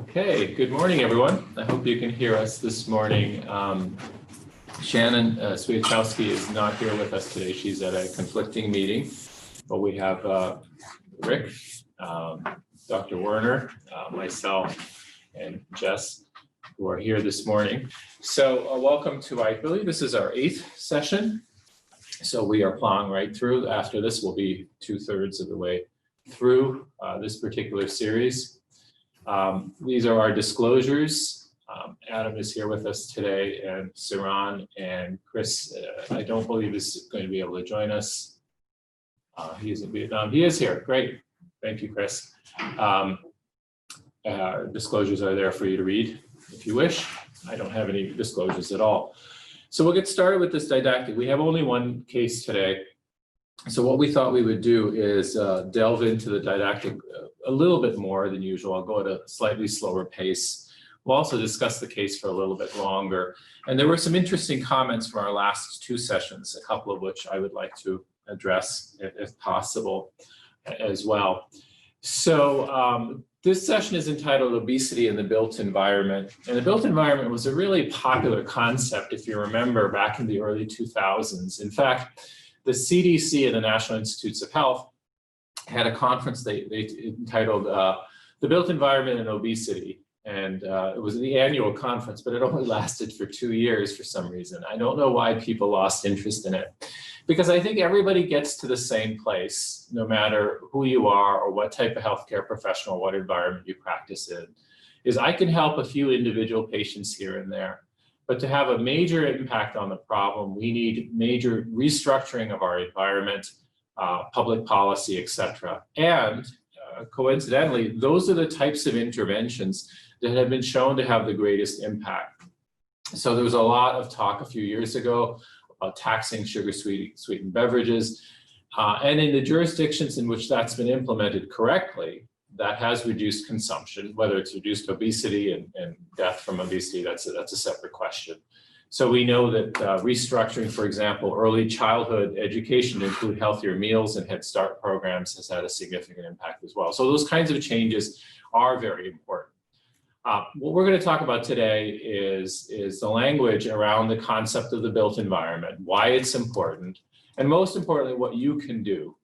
Okay, good morning, everyone. I hope you can hear us this morning. Shannon Swiatkowski is not here with us today. She's at a conflicting meeting, but we have Rick, Dr. Werner, myself, and Jess, who are here this morning. So welcome to, I believe this is our 8th session. So we are plowing right through. After this, we'll be 2/3 of the way through this particular series. These are our disclosures. Adam is here with us today, and Saran and Chris, I don't believe is going to be able to join us. He is in Vietnam. He is here. Great. Thank you, Chris. Disclosures are there for you to read if you wish. I don't have any disclosures at all. So we'll get started with this didactic. We have only one case today. So what we thought we would do is delve into the didactic a little bit more than usual. I'll go at a slightly slower pace. We'll also discuss the case for a little bit longer. And there were some interesting comments from our last 2 sessions, a couple of which I would like to address if possible as well. So this session is entitled Obesity in the Built Environment. And the built environment was a really popular concept, if you remember, back in the early 2000s. In fact, the CDC and the National Institutes of Health had a conference they entitled The Built Environment and Obesity. And it was the annual conference, but it only lasted for 2 years for some reason. I don't know why people lost interest in it. Because I think everybody gets to the same place, no matter who you are or what type of healthcare professional, what environment you practice in, is I can help a few individual patients here and there. But to have a major impact on the problem, we need major restructuring of our environment, public policy, et cetera. And coincidentally, those are the types of interventions that have been shown to have the greatest impact. So there was a lot of talk a few years ago about taxing sugar-sweetened beverages. And in the jurisdictions in which that's been implemented correctly, that has reduced consumption. Whether it's reduced obesity and death from obesity, that's a separate question. So we know that restructuring, for example, early childhood education to include healthier meals and Head Start programs has had a significant impact as well. So those kinds of changes are very important. What we're going to talk about today is the language around the concept of the built environment, why it's important, and most importantly, what you can do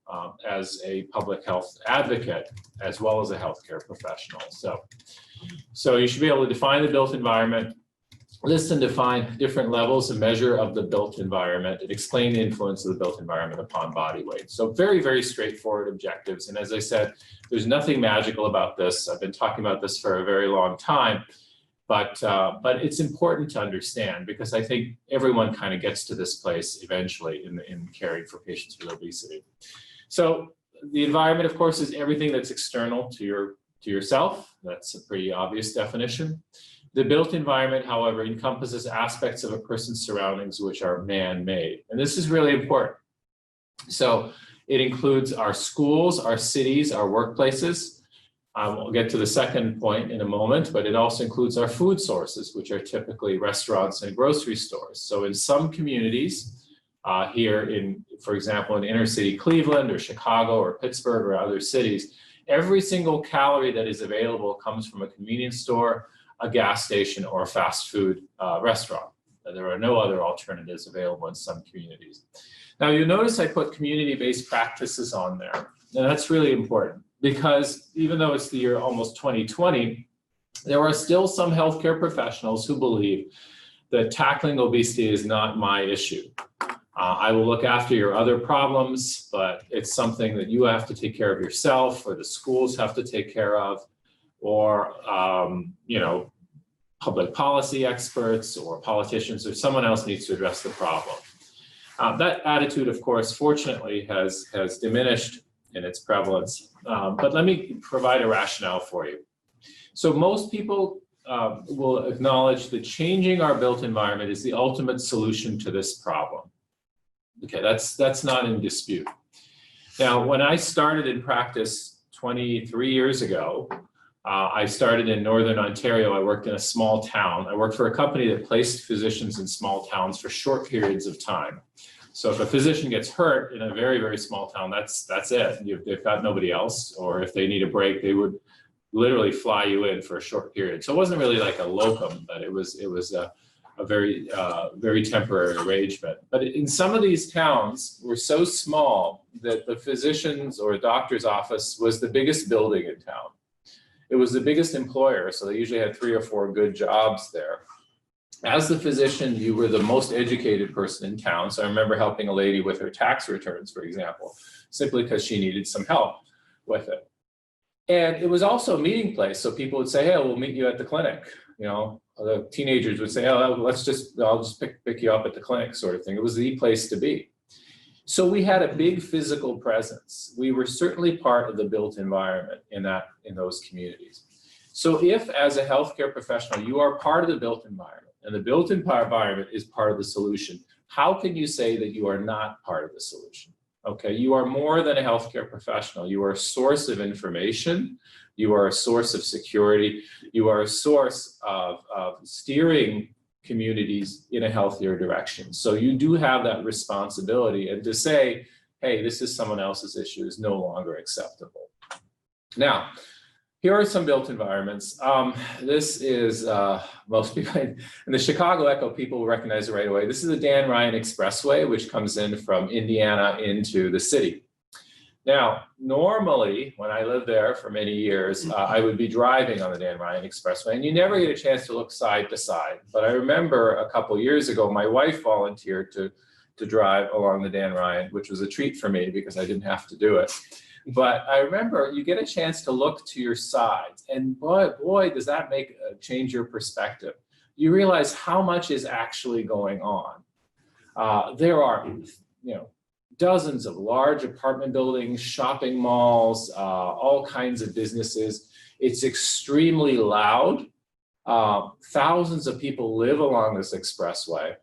as a public health advocate, as well as a healthcare professional. So you should be able to define the built environment, list and define different levels and measure of the built environment, and explain the influence of the built environment upon body weight. So very, very straightforward objectives. And as I said, there's nothing magical about this. I've been talking about this for a very long time, but it's important to understand because I think everyone kind of gets to this place eventually in caring for patients with obesity. So the environment, of course, is everything that's external to yourself. That's a pretty obvious definition. The built environment, however, encompasses aspects of a person's surroundings which are man-made. And this is really important. So it includes our schools, our cities, our workplaces. We'll get to the second point in a moment, but it also includes our food sources, which are typically restaurants and grocery stores. So in some communities here in, for example, in inner city Cleveland or Chicago or Pittsburgh or other cities, every single calorie that is available comes from a convenience store, a gas station, or a fast food restaurant. There are no other alternatives available in some communities. Now you'll notice I put community-based practices on there, and that's really important because even though it's the year almost 2020, there are still some healthcare professionals who believe that tackling obesity is not my issue. I will look after your other problems, but it's something that you have to take care of yourself, or the schools have to take care of, or public policy experts or politicians or someone else needs to address the problem. That attitude, of course, fortunately has diminished in its prevalence, but let me provide a rationale for you. So most people will acknowledge that changing our built environment is the ultimate solution to this problem. Okay, that's not in dispute. Now, when I started in practice 23 years ago, I started in Northern Ontario. I worked in a small town. I worked for a company that placed physicians in small towns for short periods of time. So if a physician gets hurt in a very, very small town, that's it. They've got nobody else, or if they need a break, they would literally fly you in for a short period. So it wasn't really like a locum, but it was a very temporary arrangement. But in some of these towns were so small that the physician's or doctor's office was the biggest building in town. It was the biggest employer, so they usually had 3 or 4 good jobs there. As the physician, you were the most educated person in town. So I remember helping a lady with her tax returns, for example, simply because she needed some help with it. And it was also a meeting place. So people would say, hey, we'll meet you at the clinic. You know, the teenagers would say, oh, I'll just pick you up at the clinic, sort of thing. It was the place to be. So we had a big physical presence. We were certainly part of the built environment in those communities. So if, as a healthcare professional, you are part of the built environment, and the built environment is part of the solution, how can you say that you are not part of the solution? Okay, you are more than a healthcare professional. You are a source of information. You are a source of security. You are a source of steering communities in a healthier direction. So you do have that responsibility, and to say, hey, this is someone else's issue is no longer acceptable. Now, here are some built environments. This is, most people, in the Chicago Echo, people will recognize it right away. This is the Ryan Expressway, which comes in from Indiana into the city. Now, normally, when I lived there for many years, I would be driving on the Ryan Expressway, and you never get a chance to look side to side. But I remember a couple of years ago, my wife volunteered to drive along the Ryan, which was a treat for me because I didn't have to do it. But I remember you get a chance to look to your sides, and boy, does that change your perspective. You realize how much is actually going on. There are, dozens of large apartment buildings, shopping malls, all kinds of businesses. It's extremely loud. Thousands of people live along this expressway.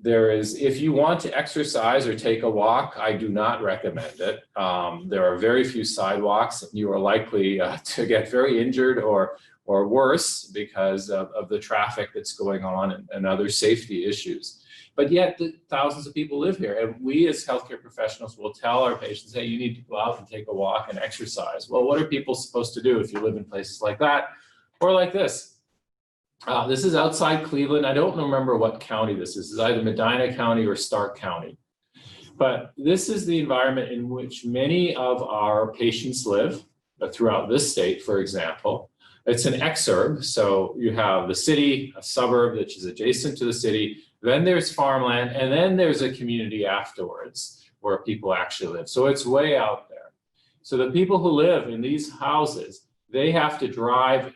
If you want to exercise or take a walk, I do not recommend it. There are very few sidewalks, and you are likely to get very injured or worse because of the traffic that's going on and other safety issues. But yet, thousands of people live here, and we as healthcare professionals will tell our patients, hey, you need to go out and take a walk and exercise. Well, what are people supposed to do if you live in places like that or like this? This is outside Cleveland. I don't remember what county this is. It's either Medina County or Stark County. But this is the environment in which many of our patients live throughout this state, for example. It's an exurb. So you have the city, a suburb which is adjacent to the city. Then there's farmland, and then there's a community afterwards where people actually live. So it's way out there. So the people who live in these houses, they have to drive,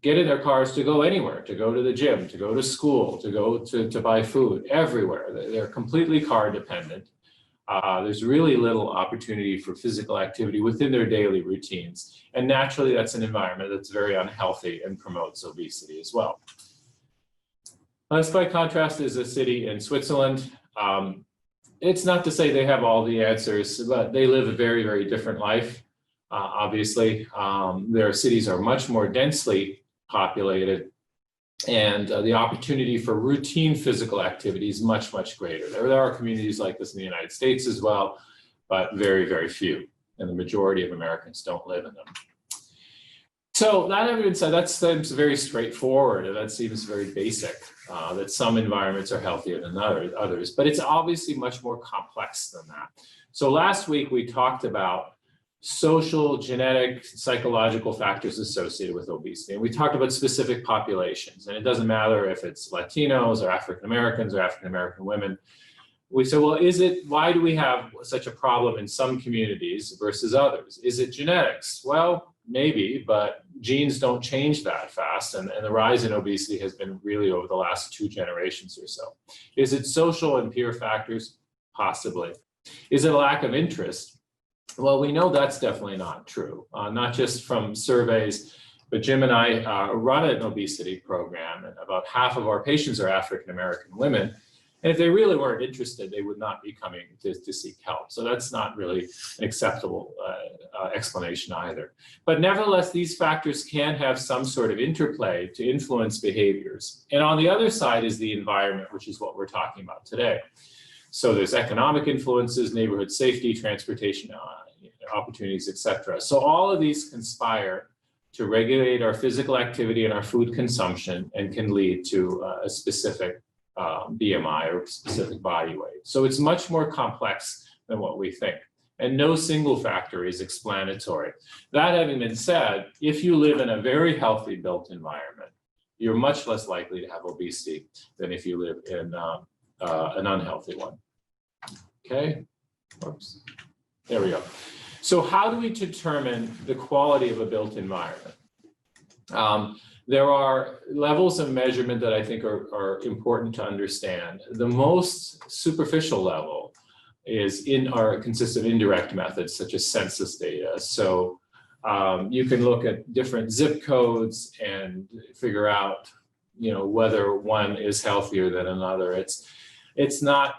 get in their cars to go anywhere, to go to the gym, to go to school, to go to buy food, everywhere. They're completely car dependent. There's really little opportunity for physical activity within their daily routines. And naturally, that's an environment that's very unhealthy and promotes obesity as well. This, by contrast, is a city in Switzerland. It's not to say they have all the answers, but they live a very, very different life, obviously. Their cities are much more densely populated, and the opportunity for routine physical activity is much, much greater. There are communities like this in the United States as well, but very, very few, and the majority of Americans don't live in them. So that evidence, that seems very straightforward, and that seems very basic, that some environments are healthier than others, but it's obviously much more complex than that. So last week we talked about social, genetic, psychological factors associated with obesity. And we talked about specific populations, and it doesn't matter if it's Latinos or African-Americans or African-American women. We said, well, why do we have such a problem in some communities versus others? Is it genetics? Well, maybe, but genes don't change that fast. And the rise in obesity has been really over the last 2 generations or so. Is it social and peer factors? Possibly. Is it a lack of interest? Well, we know that's definitely not true, not just from surveys, but Jim and I run an obesity program, and about half of our patients are African-American women. And if they really weren't interested, they would not be coming to seek help. So that's not really an acceptable explanation either. But nevertheless, these factors can have some sort of interplay to influence behaviors. And on the other side is the environment, which is what we're talking about today. So there's economic influences, neighborhood safety, transportation opportunities, etc. So all of these conspire to regulate our physical activity and our food consumption and can lead to a specific BMI or specific body weight. So it's much more complex than what we think. And no single factor is explanatory. That having been said, if you live in a very healthy built environment, you're much less likely to have obesity than if you live in an unhealthy one. Okay, oops, there we go. So how do we determine the quality of a built environment? There are levels of measurement that I think are important to understand. The most superficial level consists of indirect methods such as census data. So you can look at different zip codes and figure out, whether one is healthier than another. It's not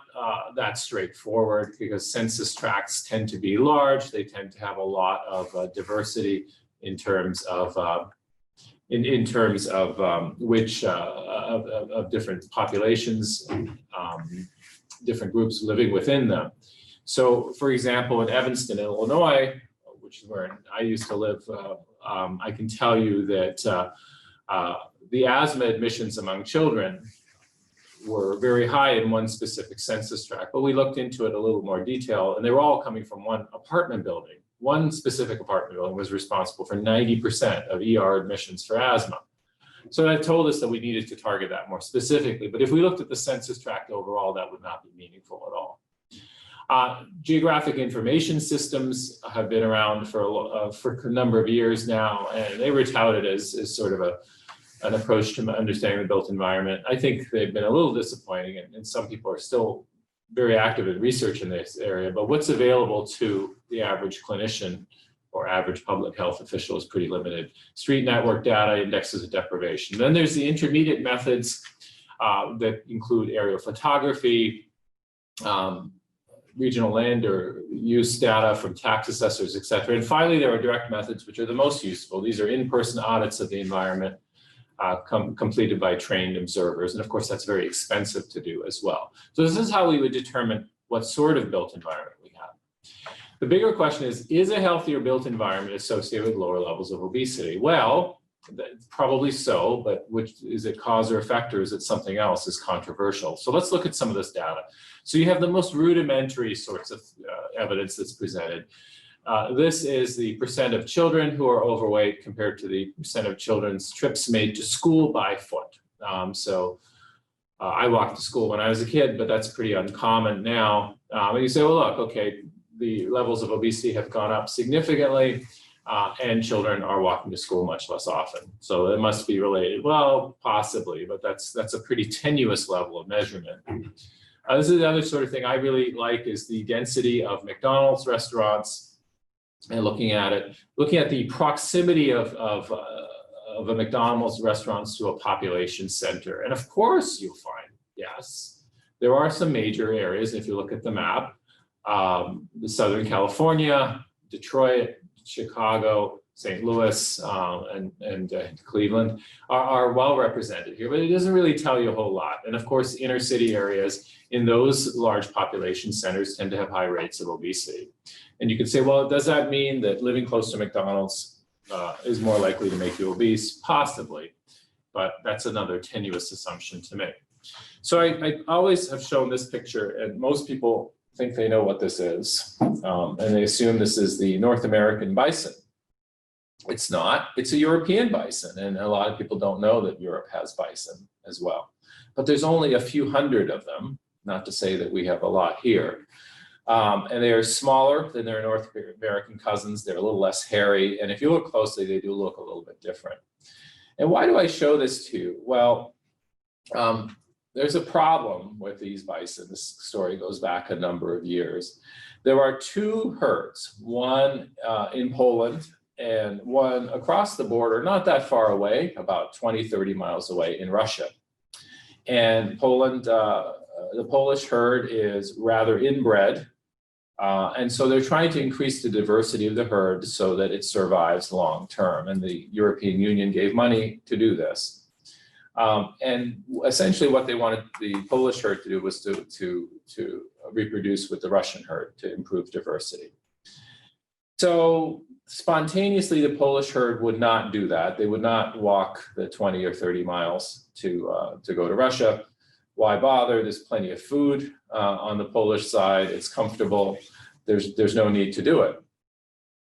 that straightforward because census tracts tend to be large. They tend to have a lot of diversity in terms of of different populations, different groups living within them. So, for example, in Evanston, Illinois, which is where I used to live, I can tell you that the asthma admissions among children were very high in one specific census tract, but we looked into it a little more detail, and they were all coming from one apartment building. One specific apartment building was responsible for 90% of ER admissions for asthma. So that told us that we needed to target that more specifically. But if we looked at the census tract overall, that would not be meaningful at all. Geographic information systems have been around for a number of years now, and they were touted as sort of an approach to understanding the built environment. I think they've been a little disappointing, and some people are still very active in research in this area, but what's available to the average clinician or average public health official is pretty limited. Street network data, indexes of deprivation. Then there's the intermediate methods that include aerial photography, regional land or use data from tax assessors, et cetera. And finally, there are direct methods, which are the most useful. These are in-person audits of the environment completed by trained observers. And of course, that's very expensive to do as well. So this is how we would determine what sort of built environment we have. The bigger question is a healthier built environment associated with lower levels of obesity? Well, probably so, but which is it cause or effect, or is it something else is controversial? So let's look at some of this data. So you have the most rudimentary sorts of evidence that's presented. This is the percent of children who are overweight compared to the percent of children's trips made to school by foot. I walked to school when I was a kid, but that's pretty uncommon now. And you say, well, look, okay, the levels of obesity have gone up significantly, and children are walking to school much less often. So it must be related. Well, possibly, but that's a pretty tenuous level of measurement. This is the other sort of thing I really like is the density of McDonald's restaurants. And looking at the proximity of a McDonald's restaurants to a population center. And of course you'll find, yes, there are some major areas, if you look at the map, the Southern California, Detroit, Chicago, St. Louis, and Cleveland are well represented here, but it doesn't really tell you a whole lot. And of course, inner city areas in those large population centers tend to have high rates of obesity. And you could say, well, does that mean that living close to McDonald's is more likely to make you obese? Possibly, but that's another tenuous assumption to make. So I always have shown this picture, and most people think they know what this is, and they assume this is the North American bison. It's not. It's a European bison, and a lot of people don't know that Europe has bison as well. But there's only a few hundred of them, not to say that we have a lot here. And they are smaller than their North American cousins. They're a little less hairy. And if you look closely, they do look a little bit different. And why do I show this to you? Well, there's a problem with these bison. This story goes back a number of years. There are two herds, one in Poland and one across the border, not that far away, about 20, 30 miles away in Russia. And Poland, the Polish herd is rather inbred. And so they're trying to increase the diversity of the herd so that it survives long term. And the European Union gave money to do this. And essentially what they wanted the Polish herd to do was to reproduce with the Russian herd to improve diversity. So spontaneously, the Polish herd would not do that. They would not walk the 20 or 30 miles to go to Russia. Why bother? There's plenty of food on the Polish side. It's comfortable. There's no need to do it.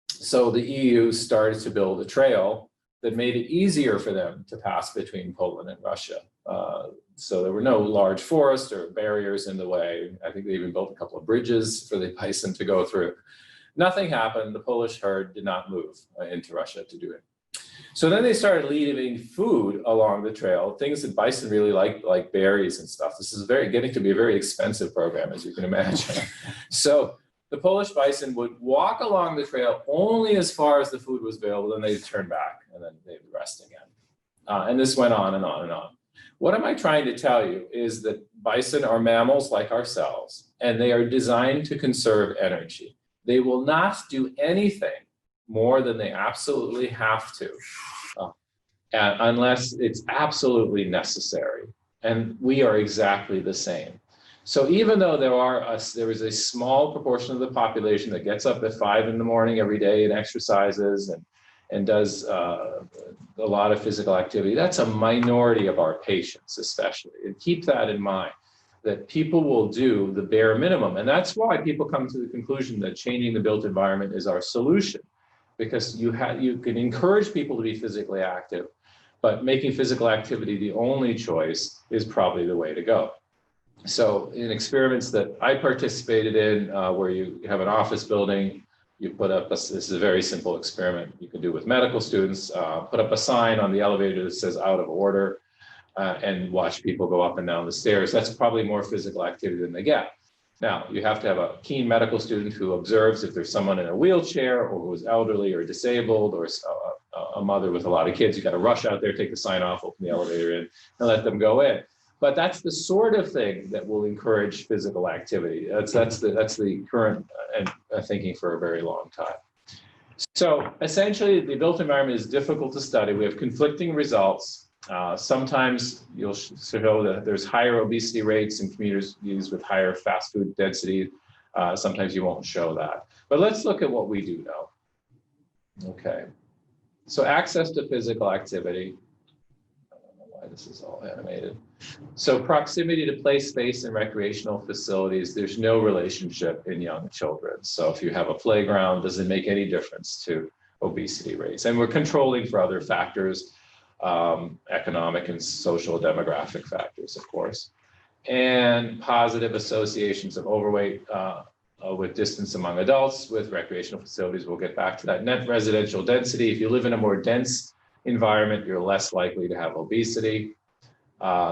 So the EU started to build a trail that made it easier for them to pass between Poland and Russia. So there were no large forests or barriers in the way. I think they even built a couple of bridges for the bison to go through. Nothing happened. The Polish herd did not move into Russia to do it. So then they started leaving food along the trail, things that bison really like berries and stuff. This is getting to be a very expensive program, as you can imagine. So the Polish bison would walk along the trail only as far as the food was available, then they'd turn back and then they'd rest again. And this went on and on and on. What am I trying to tell you is that bison are mammals like ourselves, and they are designed to conserve energy. They will not do anything more than they absolutely have to, unless it's absolutely necessary. And we are exactly the same. So even though there is a small proportion of the population that gets up at 5 in the morning every day and exercises and does a lot of physical activity, that's a minority of our patients especially. And keep that in mind, that people will do the bare minimum. And that's why people come to the conclusion that changing the built environment is our solution, because you can encourage people to be physically active, but making physical activity the only choice is probably the way to go. So in experiments that I participated in, where you have an office building, you put up, this is a very simple experiment you can do with medical students, put up a sign on the elevator that says out of order, and watch people go up and down the stairs. That's probably more physical activity than they get. Now, you have to have a keen medical student who observes if there's someone in a wheelchair or who's elderly or disabled or a mother with a lot of kids. You got to rush out there, take the sign off, open the elevator in, and let them go in. But that's the sort of thing that will encourage physical activity. That's the current thinking for a very long time. So essentially, the built environment is difficult to study. We have conflicting results. Sometimes you'll show that there's higher obesity rates in communities with higher fast food density. Sometimes you won't show that. But let's look at what we do know. Okay. So access to physical activity. I don't know why this is all animated. So proximity to play space and recreational facilities, there's no relationship in young children. So if you have a playground, does it make any difference to obesity rates? And we're controlling for other factors, economic and social demographic factors, of course, and positive associations of overweight with distance among adults with recreational facilities. We'll get back to that. Net residential density. If you live in a more dense environment, you're less likely to have obesity.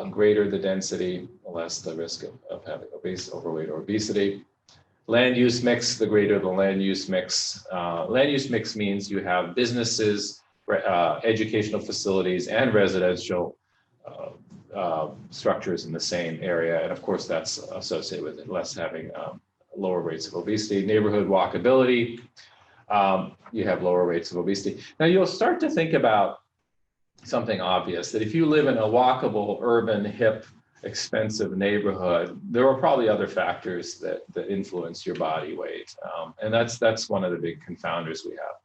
Greater the density, the less the risk of having overweight or obesity. Land use mix, the greater the land use mix. Land use mix means you have businesses, educational facilities, and residential structures in the same area. And of course, that's associated with it, less having lower rates of obesity. Neighborhood walkability, you have lower rates of obesity. Now you'll start to think about something obvious, that if you live in a walkable, urban, hip, expensive neighborhood, there are probably other factors that influence your body weight. And that's one of the big confounders we have.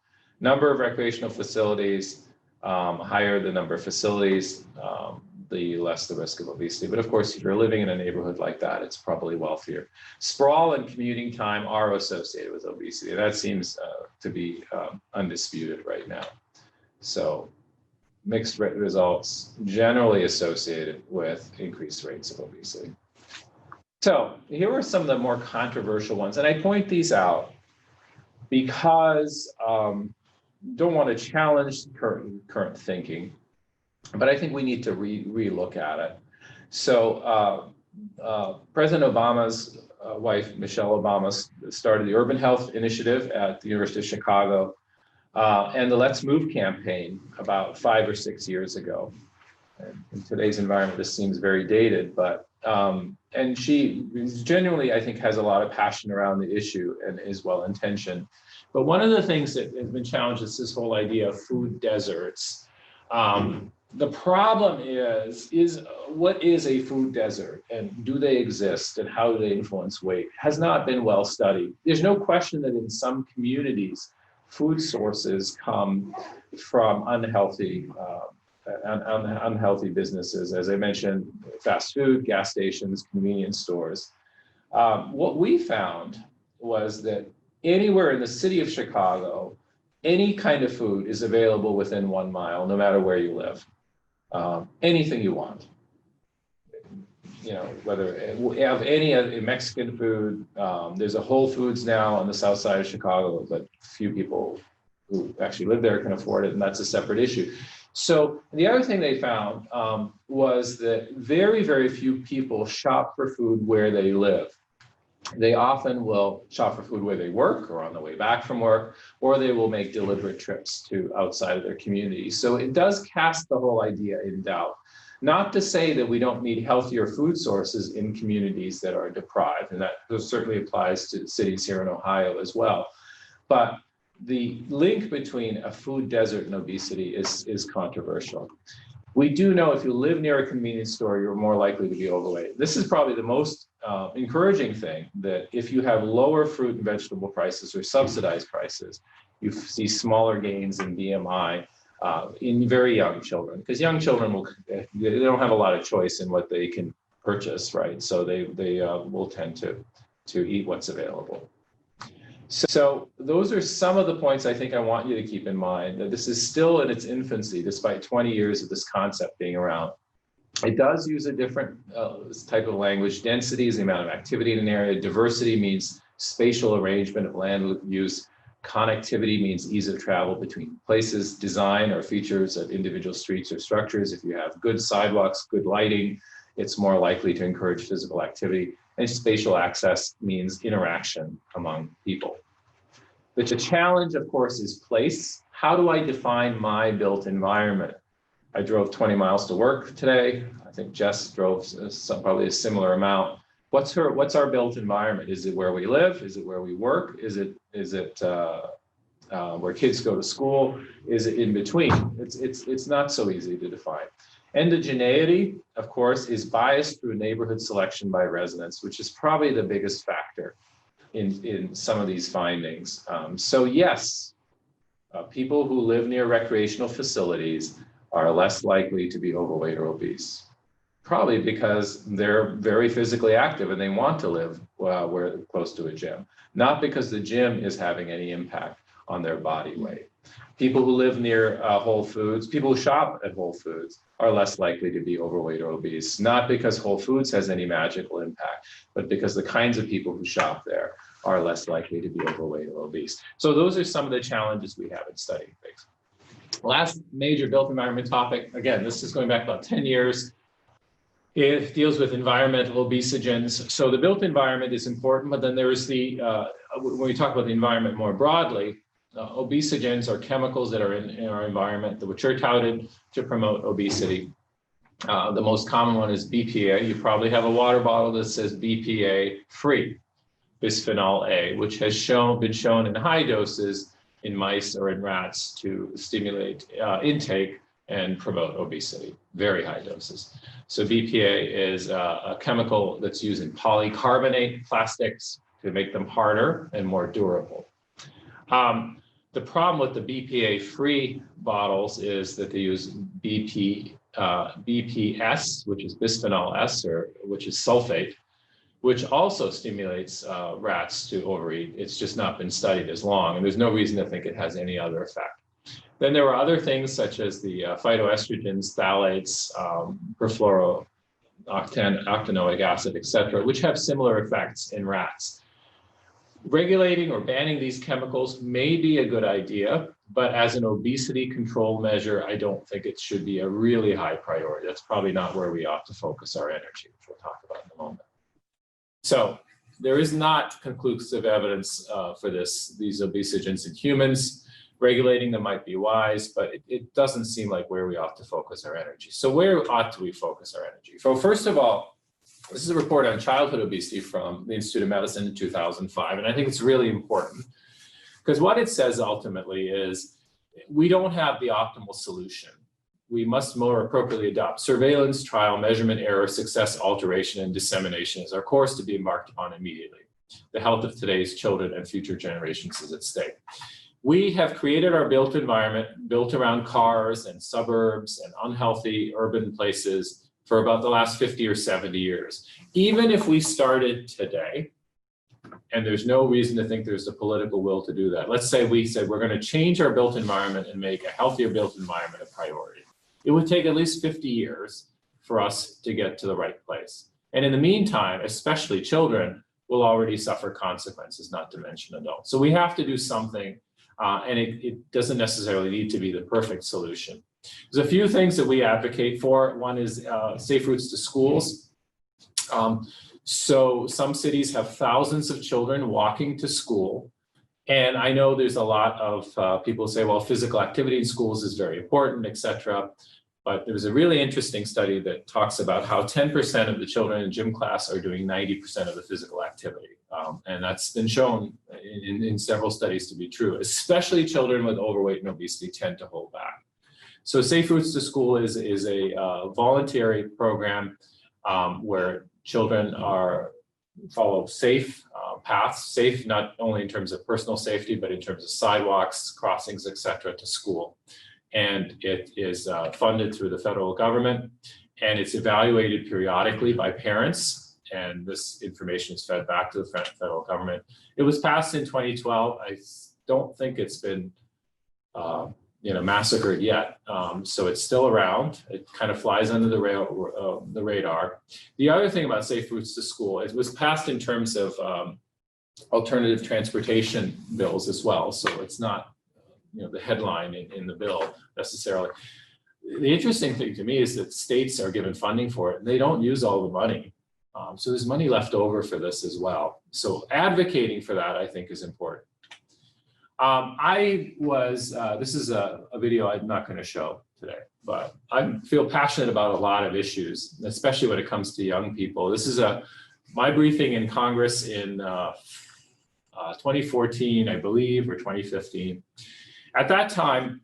Number of recreational facilities, higher the number of facilities, the less the risk of obesity. But of course, if you're living in a neighborhood like that, it's probably wealthier. Sprawl and commuting time are associated with obesity. That seems to be undisputed right now. So mixed results generally associated with increased rates of obesity. So here are some of the more controversial ones. And I point these out because don't want to challenge current thinking, but I think we need to re-look at it. So President Obama's wife, Michelle Obama, started the Urban Health Initiative at the University of Chicago and the Let's Move campaign about 5 or 6 years ago. And in today's environment, this seems very dated, but, and she genuinely, I think, has a lot of passion around the issue and is well-intentioned. But one of the things that has been challenged is this whole idea of food deserts. The problem is what is a food desert, and do they exist, and how do they influence weight? Has not been well studied. There's no question that in some communities, food sources come from unhealthy businesses. As I mentioned, fast food, gas stations, convenience stores. What we found was that anywhere in the city of Chicago, any kind of food is available within 1 mile, no matter where you live. Anything you want. You know, whether we have any Mexican food, there's a Whole Foods now on the south side of Chicago, but few people who actually live there can afford it, and that's a separate issue. So the other thing they found was that very, very few people shop for food where they live. They often will shop for food where they work or on the way back from work, or they will make deliberate trips to outside of their community. So it does cast the whole idea in doubt. Not to say that we don't need healthier food sources in communities that are deprived, and that certainly applies to cities here in Ohio as well. But the link between a food desert and obesity is controversial. We do know if you live near a convenience store, you're more likely to be overweight. This is probably the most encouraging thing, that if you have lower fruit and vegetable prices or subsidized prices, you see smaller gains in BMI in very young children, because young children they don't have a lot of choice in what they can purchase, right? So they will tend to eat what's available. So those are some of the points I think I want you to keep in mind, that this is still in its infancy, despite 20 years of this concept being around. It does use a different type of language. Density is the amount of activity in an area. Diversity means spatial arrangement of land use. Connectivity means ease of travel between places. Design or features of individual streets or structures. If you have good sidewalks, good lighting, it's more likely to encourage physical activity. And spatial access means interaction among people. The challenge, of course, is place. How do I define my built environment? I drove 20 miles to work today. I think Jess drove probably a similar amount. What's our built environment? Is it where we live? Is it where we work? Is it where kids go to school? Is it in between? It's not so easy to define. Endogeneity, of course, is biased through neighborhood selection by residents, which is probably the biggest factor in some of these findings. So yes, people who live near recreational facilities are less likely to be overweight or obese, probably because they're very physically active and they want to live where close to a gym, not because the gym is having any impact on their body weight. People who live near Whole Foods, people who shop at Whole Foods are less likely to be overweight or obese, not because Whole Foods has any magical impact, but because the kinds of people who shop there are less likely to be overweight or obese. So those are some of the challenges we have in studying things. Last major built environment topic, again, this is going back about 10 years. It deals with environmental obesogens. So the built environment is important, but then there is when we talk about the environment more broadly, obesogens are chemicals that are in our environment which are touted to promote obesity. The most common one is BPA. You probably have a water bottle that says BPA free, bisphenol A, which has been shown in high doses in mice or in rats to stimulate intake and promote obesity, very high doses. So BPA is a chemical that's used in polycarbonate plastics to make them harder and more durable. The problem with the BPA-free bottles is that they use BPS, which is bisphenol S, which is sulfate, which also stimulates rats to overeat. It's just not been studied as long, and there's no reason to think it has any other effect. Then there are other things such as the phytoestrogens, phthalates, perfluorooctanoic acid, et cetera, which have similar effects in rats. Regulating or banning these chemicals may be a good idea, but as an obesity control measure, I don't think it should be a really high priority. That's probably not where we ought to focus our energy, which we'll talk about in a moment. So there is not conclusive evidence for these obesogens in humans. Regulating them might be wise, but it doesn't seem like where we ought to focus our energy. So where ought we focus our energy? So first of all, this is a report on childhood obesity from the Institute of Medicine in 2005, and I think it's really important because what it says ultimately is we don't have the optimal solution. We must more appropriately adopt surveillance, trial, measurement, error, success, alteration, and dissemination as our course to be embarked upon immediately. The health of today's children and future generations is at stake. We have created our built environment, built around cars and suburbs and unhealthy urban places for about the last 50 or 70 years. Even if we started today, and there's no reason to think there's the political will to do that. Let's say we said we're going to change our built environment and make a healthier built environment a priority. It would take at least 50 years for us to get to the right place. And in the meantime, especially children will already suffer consequences, not to mention adults. So we have to do something, and it doesn't necessarily need to be the perfect solution. There's a few things that we advocate for. One is safe routes to schools. So some cities have thousands of children walking to school. And I know there's a lot of people say, well, physical activity in schools is very important, et cetera. But there's a really interesting study that talks about how 10% of the children in gym class are doing 90% of the physical activity. And that's been shown in several studies to be true, especially children with overweight and obesity tend to hold back. So Safe Routes to School is a voluntary program where children follow safe paths, safe not only in terms of personal safety, but in terms of sidewalks, crossings, et cetera, to school. And it is funded through the federal government, and it's evaluated periodically by parents, and this information is fed back to the federal government. It was passed in 2012. I don't think it's been massacred yet, so it's still around. It kind of flies under the radar. The other thing about Safe Routes to School, it was passed in terms of alternative transportation bills as well, so it's not the headline in the bill necessarily. The interesting thing to me is that states are given funding for it and they don't use all the money. So there's money left over for this as well. So advocating for that, I think, is important. This is a video I'm not going to show today, but I feel passionate about a lot of issues, especially when it comes to young people. This is my briefing in Congress in 2014, I believe, or 2015. At that time,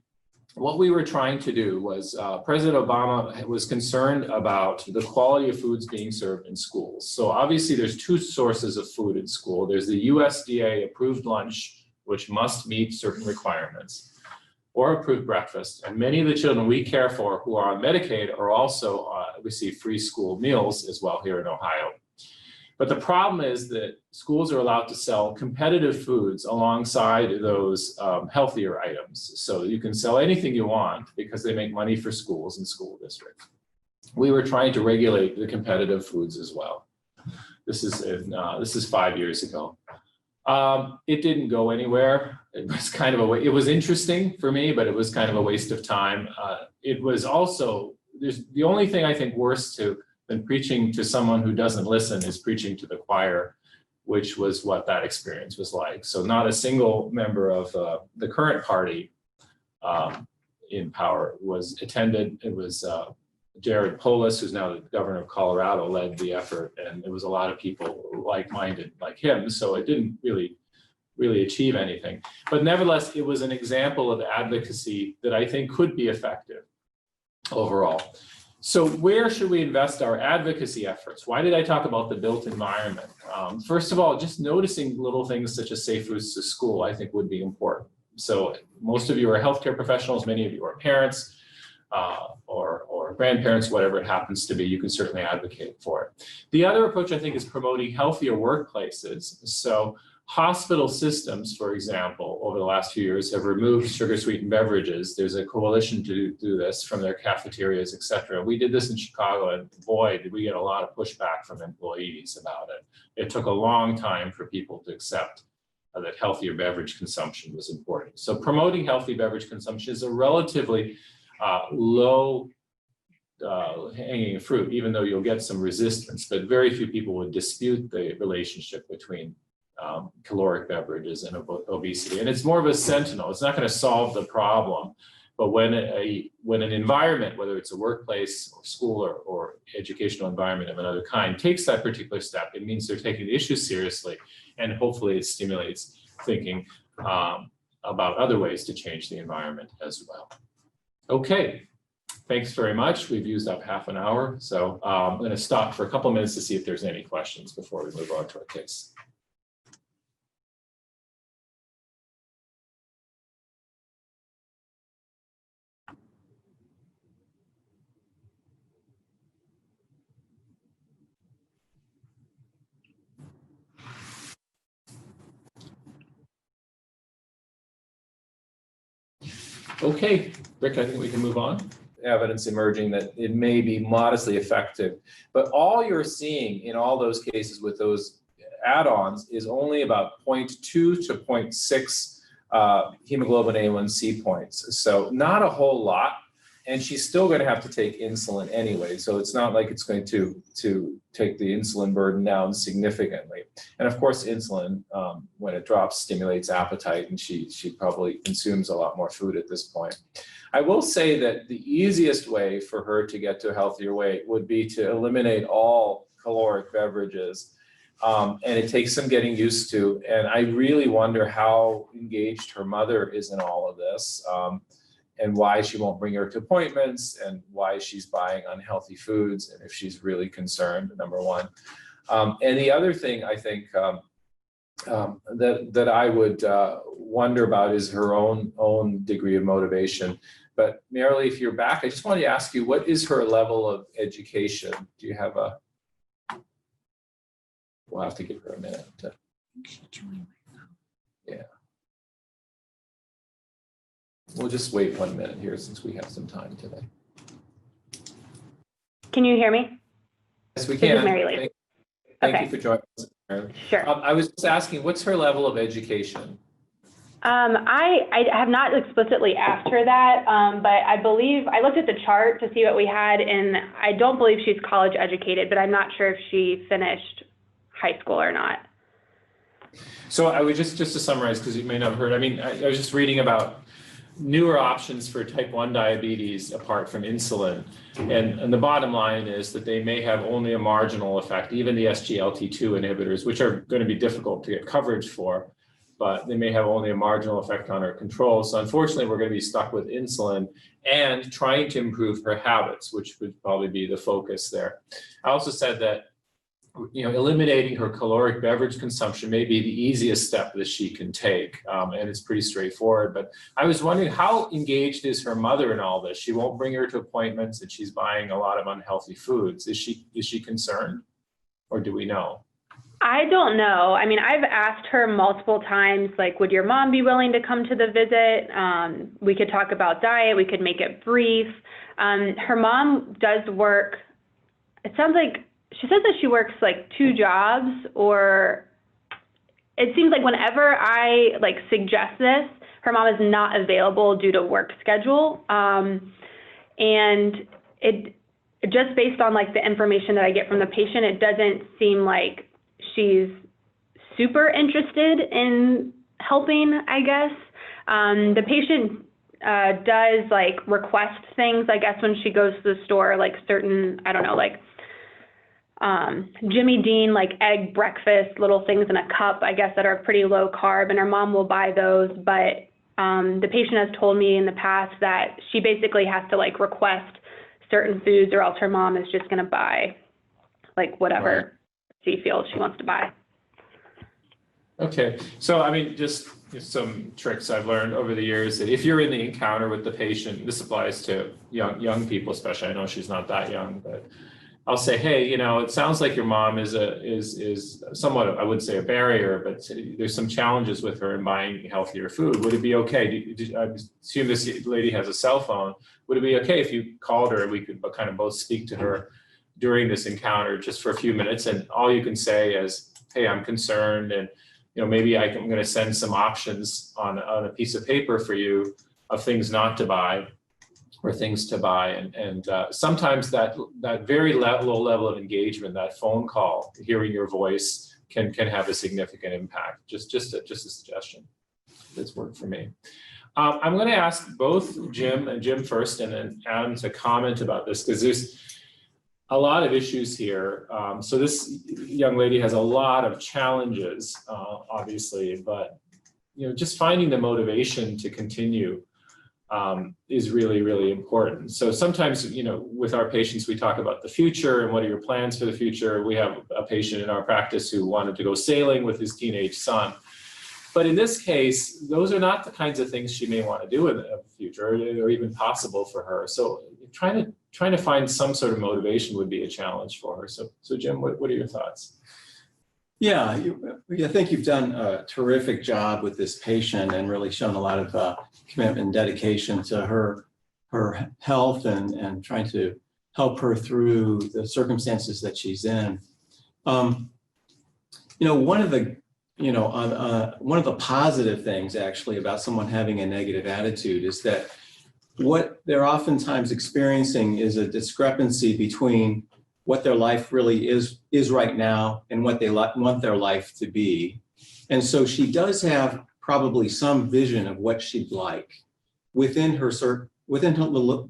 what we were trying to do was President Obama was concerned about the quality of foods being served in schools. So obviously there's two sources of food in school. There's the USDA approved lunch, which must meet certain requirements, or approved breakfast. And many of the children we care for who are on Medicaid are also receive free school meals as well here in Ohio. But the problem is that schools are allowed to sell competitive foods alongside those healthier items. So you can sell anything you want because they make money for schools and school districts. We were trying to regulate the competitive foods as well. This is 5 years ago. It didn't go anywhere. It was kind of it was interesting for me, but it was kind of a waste of time. It was also, the only thing I think worse than preaching to someone who doesn't listen is preaching to the choir, which was what that experience was like. So not a single member of the current party in power was attended. It was Jared Polis, who's now the governor of Colorado, led the effort, and there was a lot of people like-minded like him, so it didn't really achieve anything. But nevertheless, it was an example of advocacy that I think could be effective overall. So where should we invest our advocacy efforts? Why did I talk about the built environment? First of all, just noticing little things such as safe routes to school, I think would be important. So most of you are healthcare professionals, many of you are parents or grandparents, whatever it happens to be, you can certainly advocate for it. The other approach, I think, is promoting healthier workplaces. So hospital systems, for example, over the last few years have removed sugar-sweetened beverages. There's a coalition to do this from their cafeterias, et cetera. We did this in Chicago, and boy, did we get a lot of pushback from employees about it. It took a long time for people to accept that healthier beverage consumption was important. So promoting healthy beverage consumption is a relatively low hanging fruit, even though you'll get some resistance, but very few people would dispute the relationship between caloric beverages and obesity. And it's more of a sentinel. It's not going to solve the problem, but when an environment, whether it's a workplace or school or educational environment of another kind, takes that particular step, it means they're taking the issue seriously, and hopefully it stimulates thinking about other ways to change the environment as well. Okay, thanks very much. We've used up half an hour, so I'm going to stop for a couple minutes to see if there's any questions before we move on to our case. Okay, Rick, I think we can move on. Evidence emerging that it may be modestly effective, but all you're seeing in all those cases with those add-ons is only about 0.2 to 0.6 hemoglobin A1C points. So not a whole lot, and she's still going to have to take insulin anyway. So it's not like it's going to take the insulin burden down significantly. And of course, insulin, when it drops, stimulates appetite, and she probably consumes a lot more food at this point. I will say that the easiest way for her to get to a healthier weight would be to eliminate all caloric beverages. And it takes some getting used to. And I really wonder how engaged her mother is in all of this, and why she won't bring her to appointments, and why she's buying unhealthy foods, and if she's really concerned, number one. And the other thing I think that I would wonder about is her own degree of motivation. But Marilee, if you're back, I just want to ask you, what is her level of education? Do you have a? We'll have to give her a minute. Yeah. We'll just wait 1 minute here since we have some time today. Can you hear me? Yes, we can. Thank Okay. you for joining us, Marilee. Sure. I was just asking, what's her level of education? I have not explicitly asked her that, but I believe I looked at the chart to see what we had, and I don't believe she's college educated, but I'm not sure if she finished high school or not. So I would just to summarize, because you may not have heard, I mean, I was just reading about newer options for type 1 diabetes apart from insulin. And the bottom line is that they may have only a marginal effect, even the SGLT2 inhibitors, which are going to be difficult to get coverage for, but they may have only a marginal effect on her control. So unfortunately, we're going to be stuck with insulin and trying to improve her habits, which would probably be the focus there. I also said that eliminating her caloric beverage consumption may be the easiest step that she can take, and it's pretty straightforward. But I was wondering, how engaged is her mother in all this? She won't bring her to appointments, and she's buying a lot of unhealthy foods. Is she concerned, or do we know? I don't know. I mean, I've asked her multiple times, like, would your mom be willing to come to the visit? We could talk about diet. We could make it brief. Her mom does work. It sounds like she says that she works like 2 jobs, or it seems like whenever I suggest this, her mom is not available due to work schedule. And it just based on the information that I get from the patient, it doesn't seem like she's super interested in helping, I guess. The patient does request things, I guess, when she goes to the store, certain, I don't know, Jimmy Dean, egg breakfast, little things in a cup, I guess, that are pretty low carb, and her mom will buy those. But the patient has told me in the past that she basically has to request certain foods, or else her mom is just going to buy whatever she feels she wants to buy. Okay, so I mean, just some tricks I've learned over the years, that if you're in the encounter with the patient, this applies to young people especially. I know she's not that young, but I'll say, hey, it sounds like your mom is somewhat, I wouldn't say a barrier, but there's some challenges with her in buying healthier food. Would it be okay? I assume this lady has a cell phone. Would it be okay if you called her and we could kind of both speak to her during this encounter just for a few minutes, and all you can say is, hey, I'm concerned, and maybe I'm going to send some options on a piece of paper for you of things not to buy or things to buy. And sometimes that very low level of engagement, that phone call, hearing your voice can have a significant impact. Just a suggestion that's worked for me. I'm going to ask both Jim first and then Adam to comment about this, because there's a lot of issues here. So this young lady has a lot of challenges, obviously, but just finding the motivation to continue is really, really important. So sometimes, with our patients, we talk about the future and what are your plans for the future. We have a patient in our practice who wanted to go sailing with his teenage son. But in this case, those are not the kinds of things she may want to do in the future, or even possible for her. So trying to find some sort of motivation would be a challenge for her. So Jim, what are your thoughts? Yeah, I think you've done a terrific job with this patient and really shown a lot of commitment and dedication to her health and trying to help her through the circumstances that she's in. One of the positive things actually about someone having a negative attitude is that what they're oftentimes experiencing is a discrepancy between what their life really is right now and what they want their life to be. And so she does have probably some vision of what she'd like within the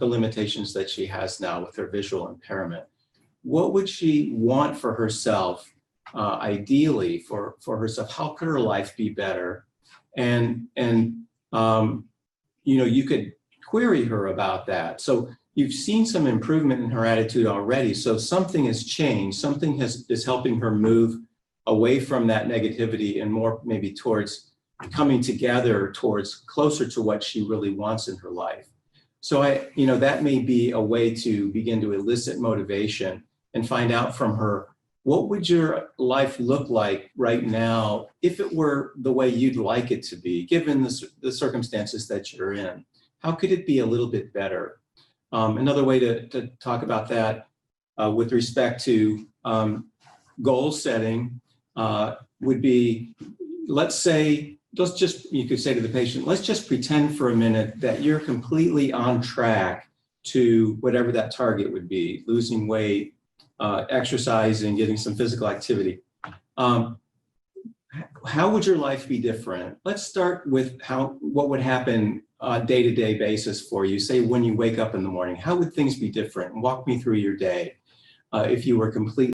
limitations that she has now with her visual impairment. What would she want for herself, ideally for herself? How could her life be better? And you could query her about that. So you've seen some improvement in her attitude already. So something has changed. Something is helping her move away from that negativity and more maybe towards coming together towards closer to what she really wants in her life. So that may be a way to begin to elicit motivation and find out from her, what would your life look like right now if it were the way you'd like it to be, given the circumstances that you're in? How could it be a little bit better? Another way to talk about that with respect to goal setting would be, you could say to the patient, let's just pretend for a minute that you're completely on track to whatever that target would be, losing weight, exercising, getting some physical activity. How would your life be different? Let's start with what would happen on a day-to-day basis for you. Say when you wake up in the morning, how would things be different? Walk me through your day if you were completely